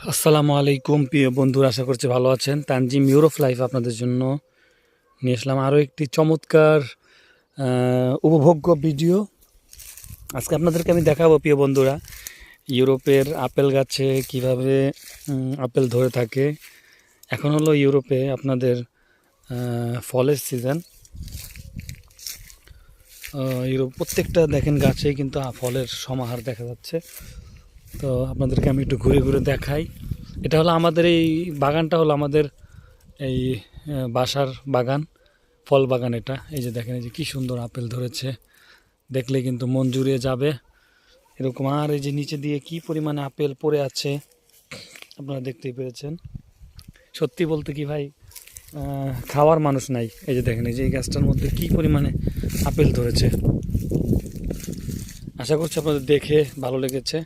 আসসালামু আলাইকুম প্রিয় বন্ধুরা, আশা করছি ভালো আছেন। তানজিম ইউরোপ লাইফ আপনাদের জন্য নিয়ে আসলাম আরও একটি চমৎকার উপভোগ্য ভিডিও। আজকে আপনাদেরকে আমি দেখাবো প্রিয় বন্ধুরা, ইউরোপের আপেল গাছে কিভাবে আপেল ধরে থাকে। এখন হলো ইউরোপে আপনাদের ফলের সিজন। ইউরোপ প্রত্যেকটা দেখেন গাছেই কিন্তু ফলের সমাহার দেখা যাচ্ছে। তো আপনাদেরকে আমি একটু ঘুরে ঘুরে দেখাই। এটা হলো আমাদের এই বাগানটা, হলো আমাদের এই বাসার বাগান, ফল বাগান এটা। এই যে দেখেন, এই যে কি সুন্দর আপেল ধরেছে, দেখলে কিন্তু মন জুড়িয়ে যাবে এরকম। আর এই যে নিচে দিয়ে কি পরিমাণে আপেল পড়ে আছে আপনারা দেখতেই পেরেছেন। সত্যি বলতে কি ভাই, খাওয়ার মানুষ নাই। এই যে দেখেন, এই যে এই গাছটার মধ্যে কি পরিমাণে আপেল ধরেছে। আশা করছি আপনাদের দেখে ভালো লেগেছে।